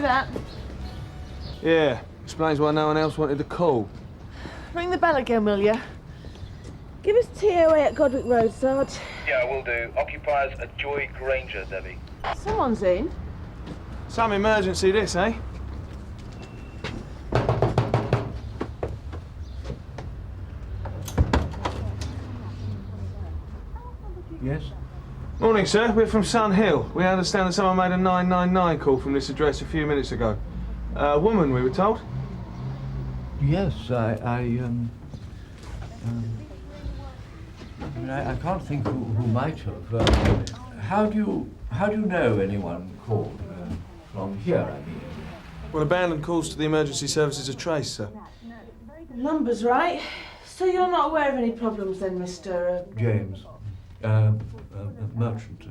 that. Yeah, explains why no one else wanted to call. Ring the bell again, will you? Give us TOA at Godwick Road, Sarge. Yeah, I will do. Occupiers at Joy Granger, Debbie. Someone's in. Some emergency, this, eh? Yes? Morning, sir. We're from Sun Hill. We understand that someone made a 999 call from this address a few minutes ago. A woman, we were told. Yes, I can't think who might have. How do you know anyone called from here? I mean. Well, abandoned calls to the emergency services are traced, sir. Number's right. So you're not aware of any problems then, Mr. James, merchant.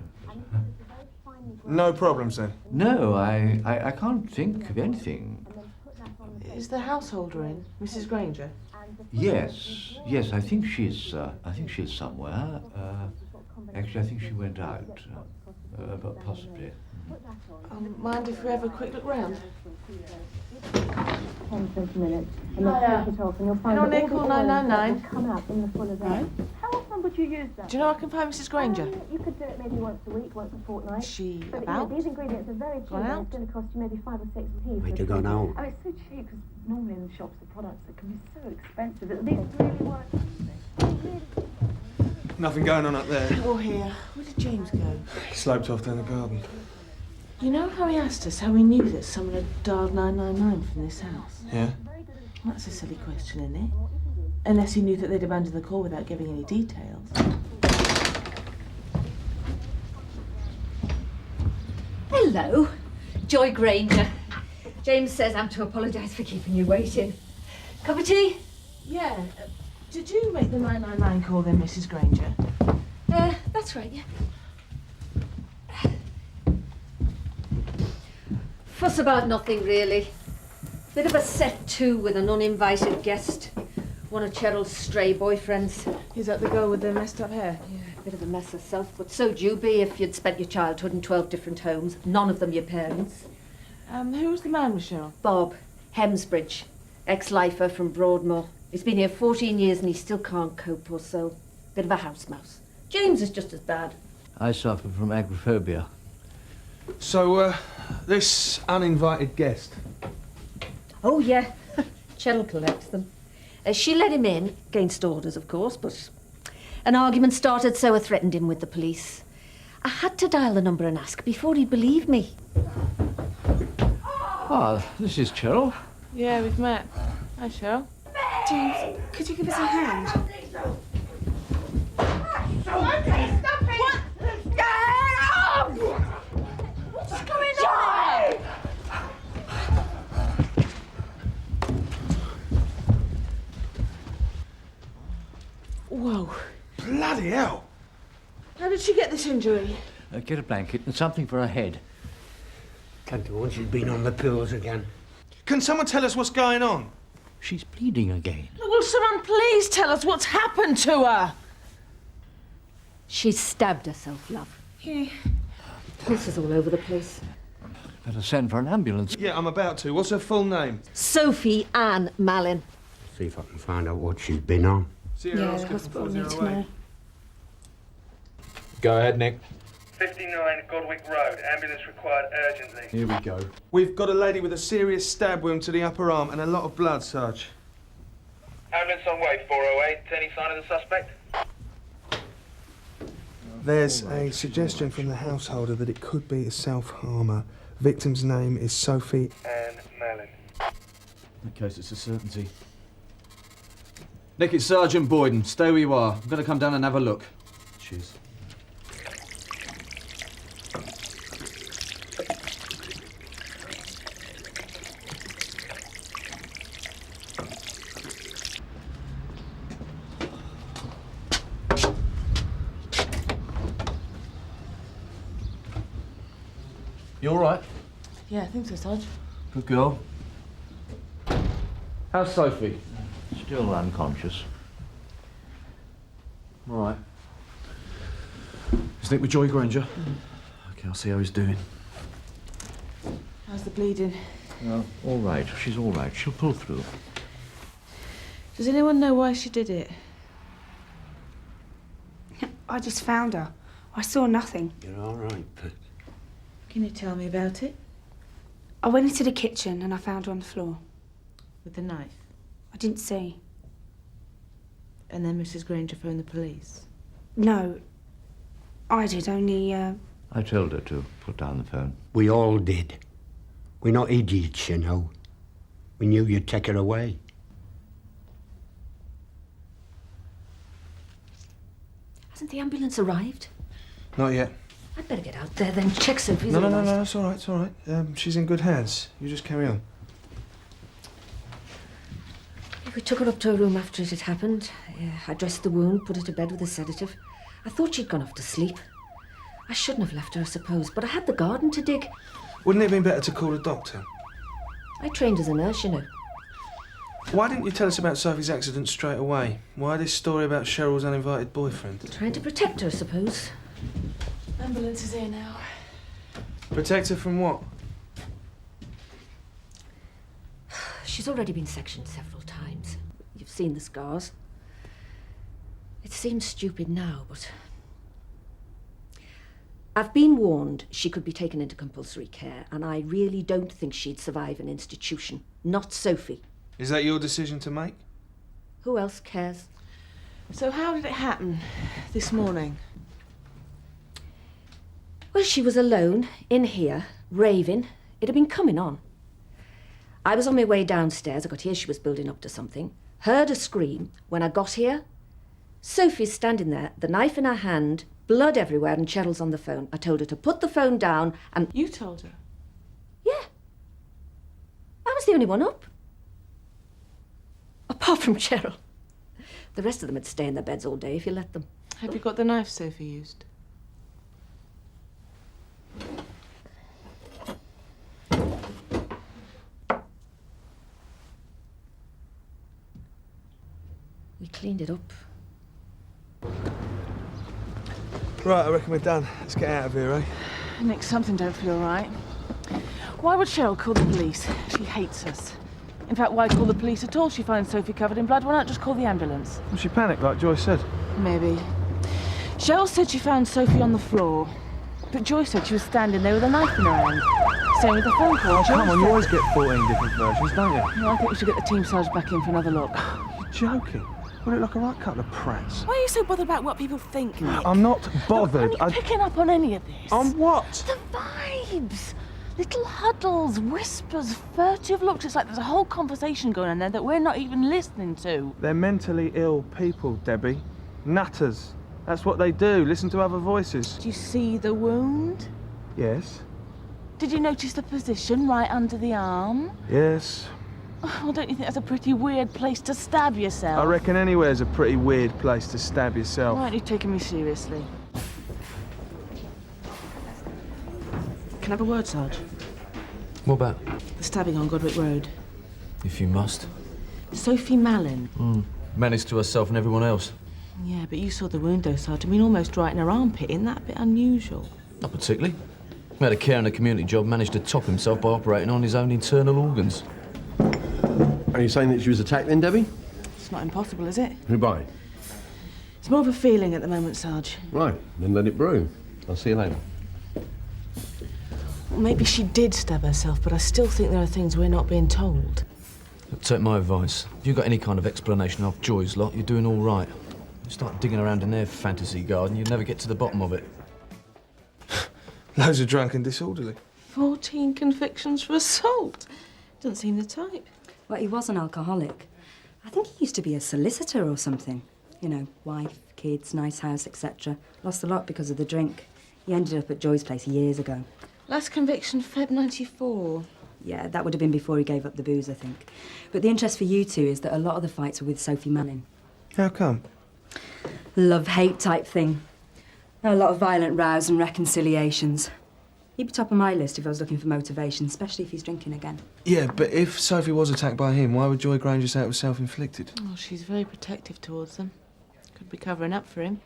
No problems then? No, I can't think of anything. Is the householder in, Mrs. Granger? Yes, I think she's somewhere. Actually, I think she went out, but possibly. Mind if we have a quick look round? 10-20 minutes, and then take it off, and you'll find that all call the oils 999? will come out in the full event. How often would you use that? Do you know I can find Mrs. Granger? You could do it maybe once a week, once a fortnight. Is she but about? these ingredients are very cheap, and it's going to cost you maybe 5 or 6 p. Where'd you go now? Oh, it's so cheap, because normally in the shops the products that can be so expensive. At least really work. Nothing going on up there. Or here. Where did James go? He sloped off down the garden. You know how he asked us how we knew that someone had dialed 999 from this house? Yeah? That's a silly question, isn't it? Unless he knew that they'd abandoned the call without giving any details. Hello, Joy Granger. James says I'm to apologise for keeping you waiting. Cup of tea? Yeah. Did you make the 999 call then, Mrs. Granger? That's right, yeah. Fuss about nothing, really. Bit of a set to with an uninvited guest. One of Cheryl's stray boyfriends. Is that the girl with the messed up hair? Yeah, bit of a mess herself, but so'd you be if you'd spent your childhood in 12 different homes, none of them your parents. Who was the man with Cheryl? Bob, Hemsbridge, ex-lifer from Broadmoor. He's been here 14 years and he still can't cope or so. Bit of a house mouse. James is just as bad. I suffer from agoraphobia. So, this uninvited guest. Oh, yeah. Cheryl collects them. She let him in, against orders, of course, but an argument started, so I threatened him with the police. I had to dial the number and ask before he'd believe me. Ah, this is Cheryl. Yeah, we've met. Hi, Cheryl. James, could you give us a hand? Okay, stop it! What? What's going on? Whoa. Bloody hell! How did she get this injury? Get a blanket and something for her head. Cato, she's been on the pills again. Can someone tell us what's going on? She's bleeding again. Will someone please tell us what's happened to her? She's stabbed herself, love. Yeah. Pulses all over the place. Better send for an ambulance. Yeah, I'm about to. What's her full name? Sophie Ann Mallin. See if I can find out what she's been on. See her Yeah, the hospital needs to know. Go ahead, Nick. 59 Godwick Road. Ambulance required urgently. Here we go. We've got a lady with a serious stab wound to the upper arm and a lot of blood, Sarge. Ambulance on way, 408. Any sign of the suspect? There's a suggestion from the householder that it could be a self-harmer. Victim's name is Sophie Ann Mallin. In case it's a certainty. Nick, it's Sergeant Boyden. Stay where you are. I'm going to come down and have a look. Cheers. You all right? Yeah, I think so, Sarge. Good girl. How's Sophie? Still unconscious. All right. Is Nick with Joy Granger? Okay, I'll see how he's doing. How's the bleeding? No, all right. She's all right. She'll pull through. Does anyone know why she did it? I just found her. I saw nothing. You're all right, but Can you tell me about it? I went into the kitchen and I found her on the floor. With the knife? I didn't see. And then Mrs. Granger phoned the police? No, I did, only, I told her to put down the phone. we all did. We're not idiots, you know. We knew you'd take her away. Hasn't the ambulance arrived? Not yet. I'd better get out there then, check Sophie's No, all right. it's all right, it's all right. She's in good hands. You just carry on. We took her up to her room after it had happened. I dressed the wound, put her to bed with a sedative. I thought she'd gone off to sleep. I shouldn't have left her, I suppose, but I had the garden to dig. Wouldn't it have been better to call a doctor? I trained as a nurse, you know. Why didn't you tell us about Sophie's accident straight away? Why this story about Cheryl's uninvited boyfriend? Trying to protect her, I suppose. Ambulance is here now. Protect her from what? She's already been sectioned several times. You've seen the scars. It seems stupid now, but I've been warned she could be taken into compulsory care, and I really don't think she'd survive an institution. Not Sophie. Is that your decision to make? Who else cares? So how did it happen this morning? Well, she was alone, in here, raving. It had been coming on. I was on my way downstairs. I got here, she was building up to something. Heard a scream. When I got here, Sophie's standing there, the knife in her hand, blood everywhere, and Cheryl's on the phone. I told her to put the phone down and... You told her? Yeah. I was the only one up. Apart from Cheryl. The rest of them would stay in their beds all day if you let them. Have you got the knife Sophie used? We cleaned it up. Right, I reckon we're done. Let's get out of here, eh? Nick, something don't feel right. Why would Cheryl call the police? She hates us. In fact, why call the police at all? She finds Sophie covered in blood. Why not just call the ambulance? Well, she panicked, like Joyce said. Maybe. Cheryl said she found Sophie on the floor, but Joyce said she was standing there with a knife in her hand. Same with the phone call. Oh, come on, you said... always get 14 different versions, don't you? Well, I think we should get the team sergeant back in for another look. You're joking. We look like a right couple of prats. Why are you so bothered about what people think, Nick? I'm not bothered. Are you picking up on any of this? On what? The vibes. Little huddles, whispers, furtive looks. It's like there's a whole conversation going on there that we're not even listening to. They're mentally ill people, Debbie. Nutters. That's what they do, listen to other voices. Did you see the wound? Yes. Did you notice the position right under the arm? Yes. Well, don't you think that's a pretty weird place to stab yourself? I reckon anywhere's a pretty weird place to stab yourself. Why aren't you taking me seriously? Can I have a word, Sarge? What about? The stabbing on Godwick Road. If you must. Sophie Mallon. Managed to herself and everyone else. Yeah, but you saw the wound, though, Sarge. I mean, almost right in her armpit. Isn't that a bit unusual? Not particularly. He had a care and a community job, managed to top himself by operating on his own internal organs. Are you saying that she was attacked then, Debbie? It's not impossible, is it? Who by? It's more of a feeling at the moment, Sarge. Right, then let it brew. I'll see you later. Well, maybe she did stab herself, but I still think there are things we're not being told. Take my advice. If you've got any kind of explanation of Joy's lot, you're doing all right. You start digging around in their fantasy garden, you'll never get to the bottom of it. Loads of drunk and disorderly. 14 convictions for assault. Doesn't seem the type. Well, he was an alcoholic. I think he used to be a solicitor or something. You know, wife, kids, nice house, etc. Lost a lot because of the drink. He ended up at Joy's place years ago. Last conviction, Feb 94. Yeah, that would have been before he gave up the booze, I think. But the interest for you two is that a lot of the fights were with Sophie Mallon. How come? Love-hate type thing. A lot of violent rows and reconciliations. He'd be top of my list if I was looking for motivation, especially if he's drinking again. Yeah, but if Sophie was attacked by him, why would Joy Granger say it was self-inflicted? Oh, she's very protective towards them. Could be covering up for him.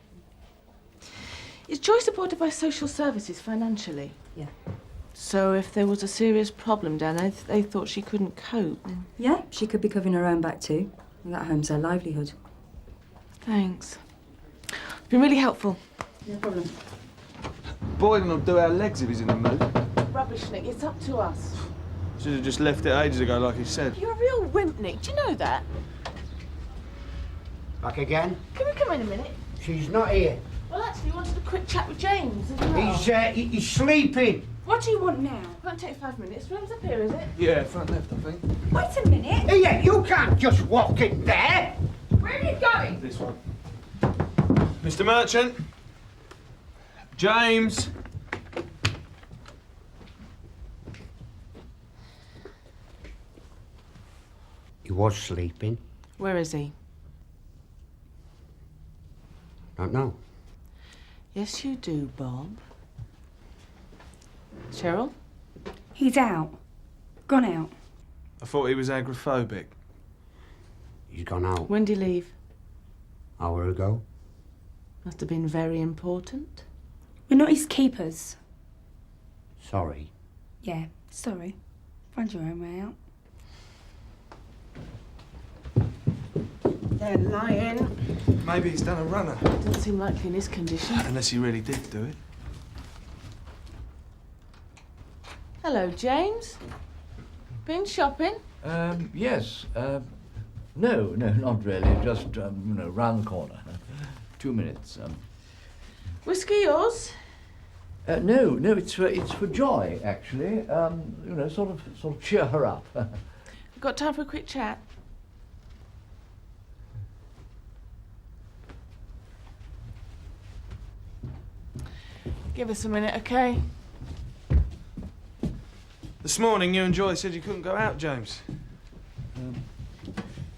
Is Joy supported by social services financially? Yeah. So if there was a serious problem down there, they thought she couldn't cope. Yeah, she could be covering her own back too. And that home's her livelihood. Thanks. It's been really helpful. No problem. Boyden will do our legs if he's in the mood. Rubbish, Nick. It's up to us. Should have just left it ages ago, like he said. You're a real wimp, Nick. Do you know that? Back again? Can we come in a minute? She's not here. Well, actually, we wanted a quick chat with James as well. He's sleeping. What do you want now? Won't take 5 minutes. Room's up here, is it? Yeah, front left, I think. Wait a minute. Here, you can't just walk in there. Where are you going? This one. Mr. Merchant. James. He was sleeping. Where is he? Don't know. Yes, you do, Bob. Cheryl? He's out. Gone out. I thought he was agoraphobic. He's gone out. When did he leave? Hour ago. Must have been very important. We're not his keepers. Sorry. Yeah, sorry. Find your own way out. They're lying. Maybe he's done a runner. Doesn't seem likely in his condition. Unless he really did do it. Hello, James. Been shopping? Yes. No, not really. Just, round the corner. 2 minutes. Whiskey yours? No, it's for Joy, actually. Sort of cheer her up. Got time for a quick chat? Give us a minute, okay? This morning, you and Joy said you couldn't go out, James.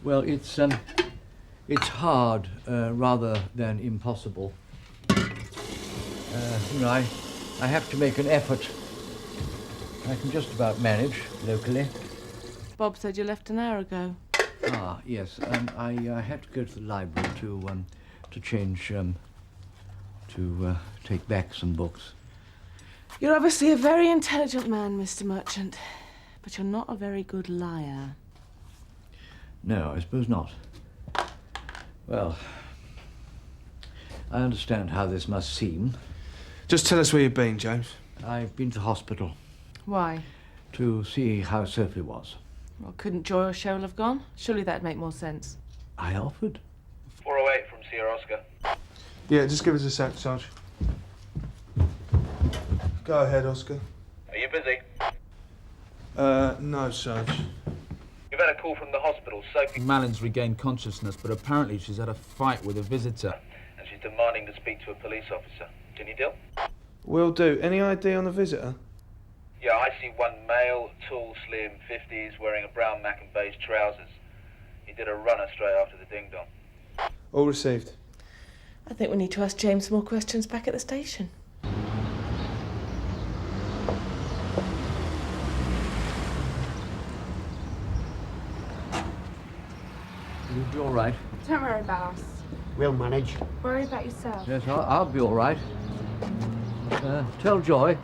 Well, it's hard rather than impossible. I have to make an effort. I can just about manage locally. Bob said you left an hour ago. Ah, yes. I had to go to the library to change to take back some books. You're obviously a very intelligent man, Mr. Merchant, but you're not a very good liar. No, I suppose not. Well, I understand how this must seem. Just tell us where you've been, James. I've been to the hospital. Why? To see how Sophie was. Well, couldn't Joy or Cheryl have gone? Surely that'd make more sense. I offered. 408 from Sierra Oscar. Yeah, just give us a sec, Sarge. Go ahead, Oscar. Are you busy? No, Sarge. You've had a call from the hospital. Sophie... Malin's regained consciousness, but apparently she's had a fight with a visitor. And she's demanding to speak to a police officer. Can you deal? Will do. Any ID on the visitor? Yeah, I see one male, tall, slim, 50s, wearing a brown Mac and beige trousers. He did a runner straight after the ding-dong. All received. I think we need to ask James more questions back at the station. You'll be all right. Don't worry about us. We'll manage. Worry about yourself. Yes, I'll be all right. Tell Joy.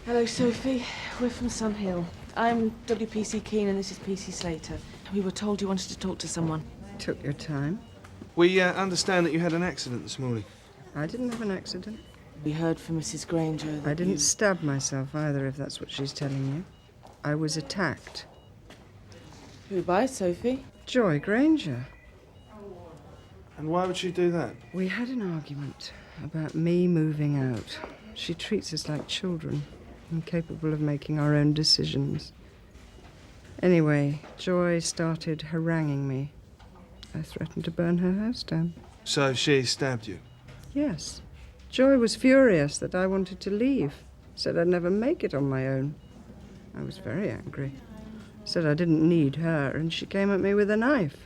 Hello, Sophie. We're from Sun Hill. I'm W.P.C. Keane and this is P.C. Slater. We were told you wanted to talk to someone. Took your time. We understand that you had an accident this morning. I didn't have an accident. We heard from Mrs. Granger that I didn't stab myself either, if that's what she's telling you. I was attacked. Who by, Sophie? Joy Granger. And why would she do that? We had an argument about me moving out. She treats us like children, incapable of making our own decisions. Anyway, Joy started haranguing me. I threatened to burn her house down. So she stabbed you? Yes. Joy was furious that I wanted to leave. Said I'd never make it on my own. I was very angry. Said I didn't need her, and she came at me with a knife.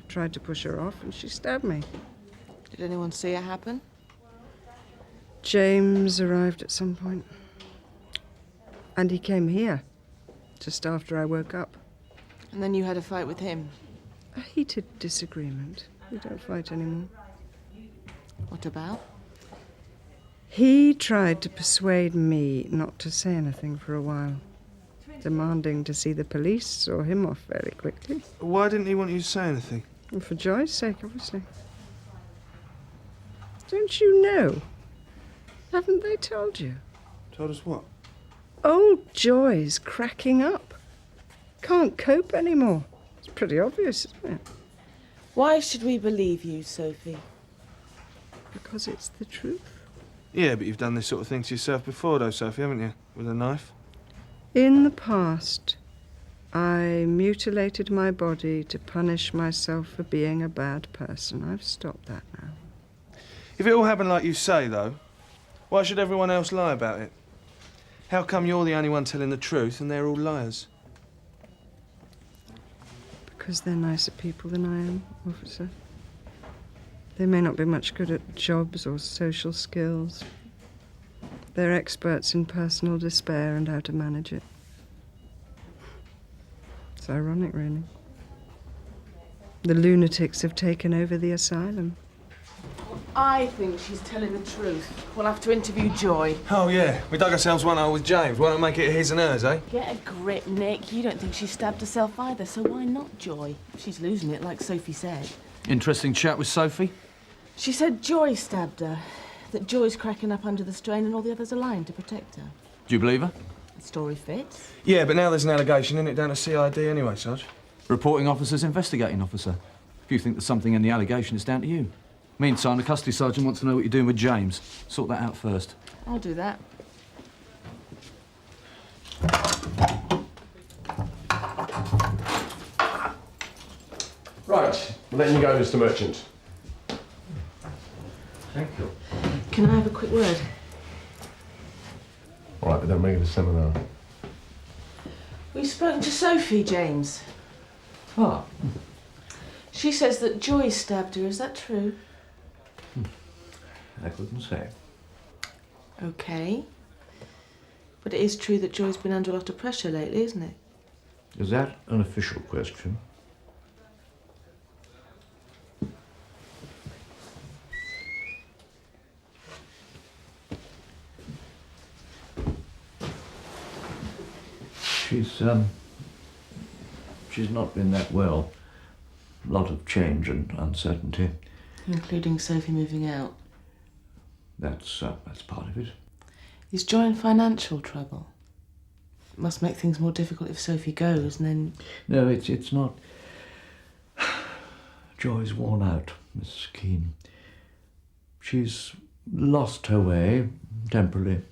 I tried to push her off, and she stabbed me. Did anyone see it happen? James arrived at some point. And he came here, just after I woke up. And then you had a fight with him? A heated disagreement. We don't fight anymore. What about? He tried to persuade me not to say anything for a while. Demanding to see the police saw him off very quickly. Why didn't he want you to say anything? And for Joy's sake, obviously. Don't you know? Haven't they told you? Told us what? Old Joy's cracking up. Can't cope anymore. It's pretty obvious, isn't it? Why should we believe you, Sophie? Because it's the truth. Yeah, but you've done this sort of thing to yourself before, though, Sophie, haven't you? With a knife? In the past, I mutilated my body to punish myself for being a bad person. I've stopped that now. If it all happened like you say, though, why should everyone else lie about it? How come you're the only one telling the truth and they're all liars? Because they're nicer people than I am, officer. They may not be much good at jobs or social skills. They're experts in personal despair and how to manage it. It's ironic, really. The lunatics have taken over the asylum. I think she's telling the truth. We'll have to interview Joy. Oh, yeah. We dug ourselves one hole with James. Why don't make it his and hers, eh? Get a grip, Nick. You don't think she stabbed herself either, so why not Joy? She's losing it, like Sophie said. Interesting chat with Sophie. She said Joy stabbed her. That Joy's cracking up under the strain and all the others are lying to protect her. Do you believe her? The story fits. Yeah, but now there's an allegation in it down to CID anyway, Sarge. Reporting officer's investigating officer. If you think there's something in the allegation, it's down to you. Meantime, the custody sergeant wants to know what you're doing with James. Sort that out first. I'll do that. Right, letting you go, Mr. Merchant. Thank you. Can I have a quick word? All right, but don't make it a seminar. We've spoken to Sophie, James. Ah. She says that Joy stabbed her. Is that true? I couldn't say. OK. But it is true that Joy's been under a lot of pressure lately, isn't it? Is that an official question? She's not been that well. A lot of change and uncertainty. Including Sophie moving out. That's part of it. Is Joy in financial trouble? It must make things more difficult if Sophie goes and then... No, it's not. Joy's worn out, Miss Keane. She's lost her way, temporarily.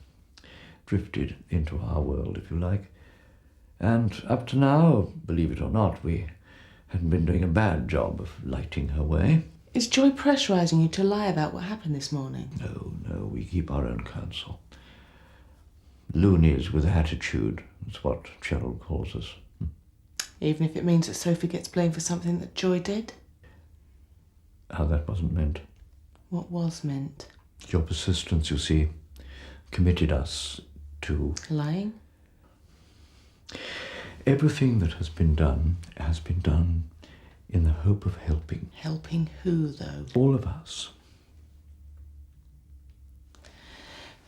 Drifted into our world, if you like. And up to now, believe it or not, we hadn't been doing a bad job of lighting her way. Is Joy pressurising you to lie about what happened this morning? No, we keep our own counsel. Loonies with attitude, that's what Cheryl calls us. Even if it means that Sophie gets blamed for something that Joy did? How that wasn't meant. What was meant? Your persistence, you see, committed us to... Lying? Everything that has been done in the hope of helping. Helping who, though? All of us.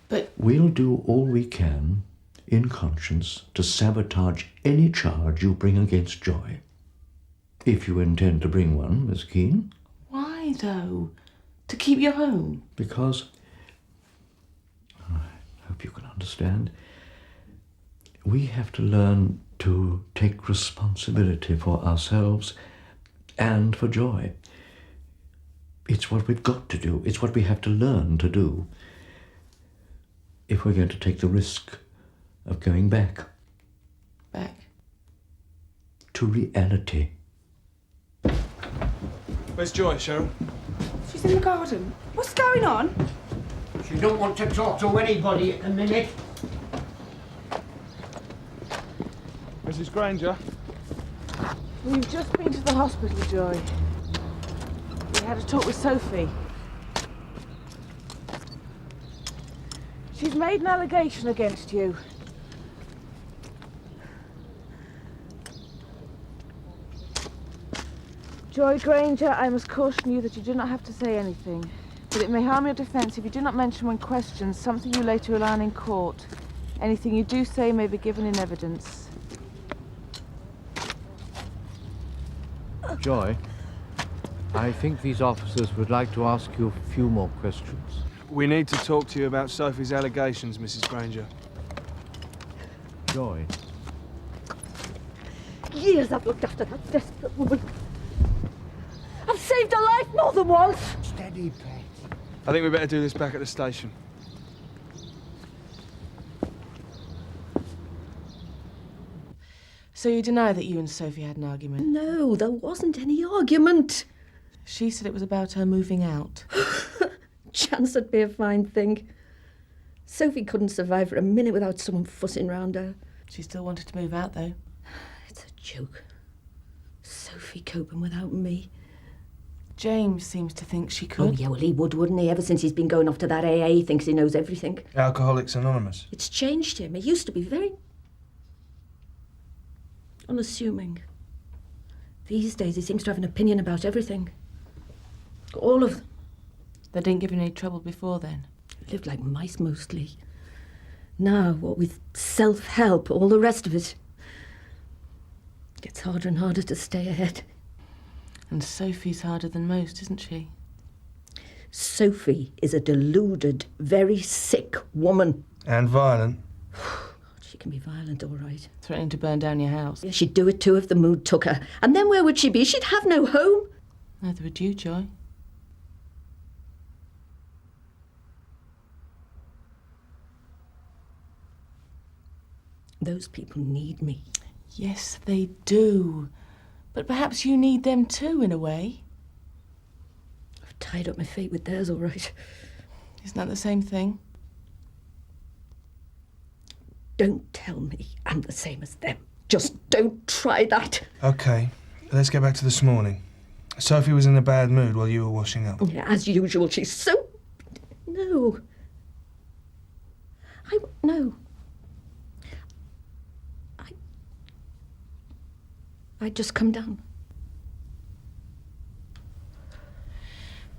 But... We'll do all we can, in conscience, to sabotage any charge you bring against Joy. If you intend to bring one, Miss Keane. Why, though? To keep you home? Because... I hope you can understand. We have to learn to take responsibility for ourselves and for Joy. It's what we've got to do. It's what we have to learn to do if we're going to take the risk of going back. Back? To reality. Where's Joy, Cheryl? She's in the garden. What's going on? She don't want to talk to anybody at the minute. Mrs. Granger? We've just been to the hospital, Joy. We had a talk with Sophie. She's made an allegation against you. Joy Granger, I must caution you that you do not have to say anything. But it may harm your defence if you do not mention when questioned something you later rely on in court. Anything you do say may be given in evidence. Joy, I think these officers would like to ask you a few more questions. We need to talk to you about Sophie's allegations, Mrs. Granger. Joy. Years I've looked after that desperate woman. I've saved her life more than once. Steady, Pet. I think we better do this back at the station. So you deny that you and Sophie had an argument? No, there wasn't any argument. She said it was about her moving out. Chance would be a fine thing. Sophie couldn't survive for a minute without someone fussing round her. She still wanted to move out, though. It's a joke. Sophie coping without me. James seems to think she could. Oh, yeah, well, he would, wouldn't he? Ever since he's been going off to that AA, he thinks he knows everything. Alcoholics Anonymous. It's changed him. He used to be very unassuming. These days, he seems to have an opinion about everything. All of them. They didn't give him any trouble before then? Lived like mice, mostly. Now, what with self-help, all the rest of it, gets harder and harder to stay ahead. And Sophie's harder than most, isn't she? Sophie is a deluded, very sick woman. And violent. She can be violent, all right. Threatening to burn down your house. Yeah, she'd do it too if the mood took her. And then where would she be? She'd have no home. Neither would you, Joy. Those people need me. Yes, they do. But perhaps you need them too, in a way. I've tied up my fate with theirs, all right. Isn't that the same thing? Don't tell me I'm the same as them. Just don't try that. OK, let's get back to this morning. Sophie was in a bad mood while you were washing up. Yeah, as usual, she's so... No. No. I'd just come down.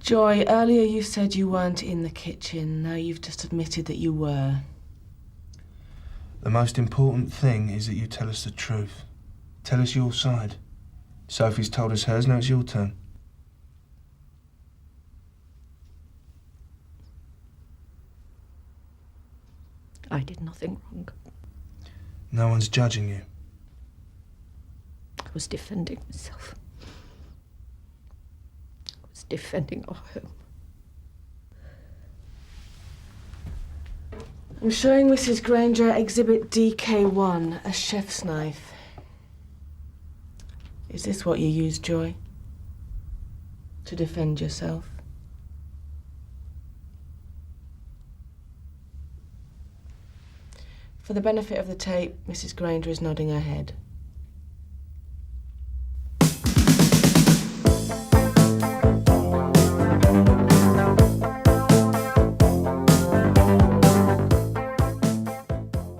Joy, earlier you said you weren't in the kitchen. Now you've just admitted that you were. The most important thing is that you tell us the truth. Tell us your side. Sophie's told us hers, now it's your turn. I did nothing wrong. No one's judging you. I was defending myself. I was defending our home. I'm showing Mrs. Granger Exhibit DK1, a chef's knife. Is this what you used, Joy? To defend yourself? For the benefit of the tape, Mrs. Granger is nodding her head.